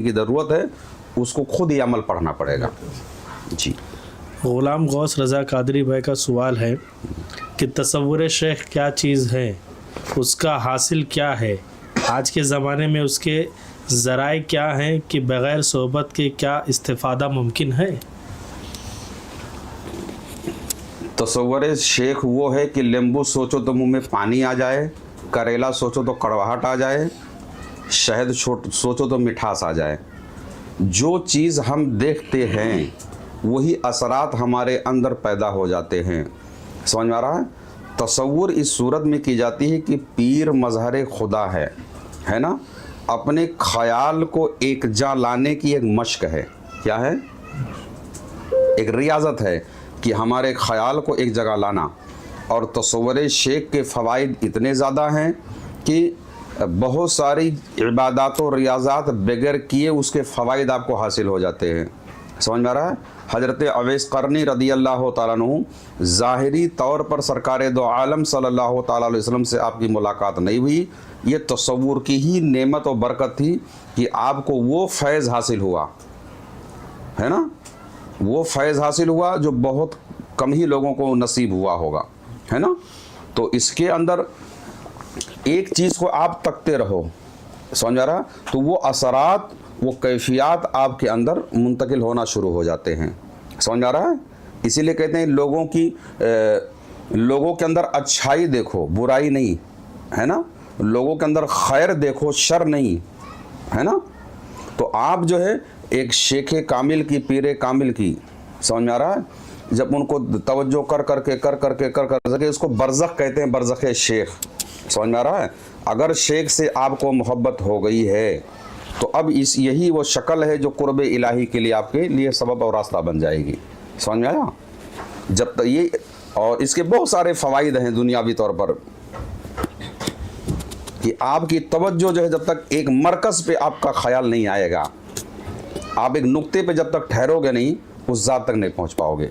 की ज़रूरत है, उसको खुद ही अमल पढ़ना पड़ेगा। जी। गुलाम गौस रज़ा कादरी भाई का सवाल है कि तसव्वुर शेख क्या चीज़ है, उसका हासिल क्या है, आज के ज़माने में उसके ज़राए क्या हैं कि बग़ैर सोहबत के क्या इस्तिफ़ादा मुमकिन है। तसव्वुर शेख वो है कि नींबू सोचो तो मुंह में पानी आ जाए, करेला सोचो तो कड़वाहट आ जाए, शहद सोचो तो मिठास आ जाए। जो चीज़ हम देखते हैं वही असरात हमारे अंदर पैदा हो जाते हैं। समझ में आ रहा है? तसव्वुर इस सूरत में की जाती है कि पीर मज़हर खुदा है ना, अपने ख़याल को एक जा लाने की एक मश्क है। क्या है? एक रियाज़त है कि हमारे ख़याल को एक जगह लाना। और तसव्वुर शेख के फ़वाइद इतने ज़्यादा हैं कि बहुत सारी इबादत और रियाज़ात बगैर किए उसके फ़वाइद आपको हासिल हो जाते हैं। समझ में आ रहा है? हज़रत अवैस करनी रदी अल्लाह तआला अन्हु ज़ाहिरी तौर पर सरकार दो आलम सल्लल्लाहु तआला अलैहि वसल्लम से आपकी मुलाकात नहीं हुई। ये तसव्वुर की ही नेमत और बरकत थी कि आपको वो फैज़ हासिल हुआ, है ना, वो फैज़ हासिल हुआ जो बहुत कम ही लोगों को नसीब हुआ होगा, है ना। तो इसके अंदर एक चीज़ को आप तकते रहो, समझ आ रहा, तो वो असरात, वो कैफियत आपके अंदर मुंतकिल होना शुरू हो जाते हैं। समझ आ रहा है? इसीलिए कहते हैं लोगों के अंदर अच्छाई देखो, बुराई नहीं, है ना, लोगों के अंदर खैर देखो, शर नहीं, है ना। तो आप जो है एक शेख कामिल की, पीर कामिल की, समझ में आ रहा है, जब उनको तवज्जो कर करके उसको बरज़ख कहते हैं, बरज़ख शेख। समझ में आ रहा है? अगर शेख से आपको मोहब्बत हो गई है तो अब यही वो शक्ल है जो कुर्ब इलाही के लिए आपके लिए सबब और रास्ता बन जाएगी। समझ में आया? जब तक ये, और इसके बहुत सारे फ़वाइद हैं दुनियावी तौर पर कि आपकी तवज्जो जो है जब तक एक मरकज़ पे आपका ख्याल नहीं आएगा, आप एक नुक्ते पे जब तक ठहरोगे नहीं, उस ज़ात तक नहीं पहुँच पाओगे।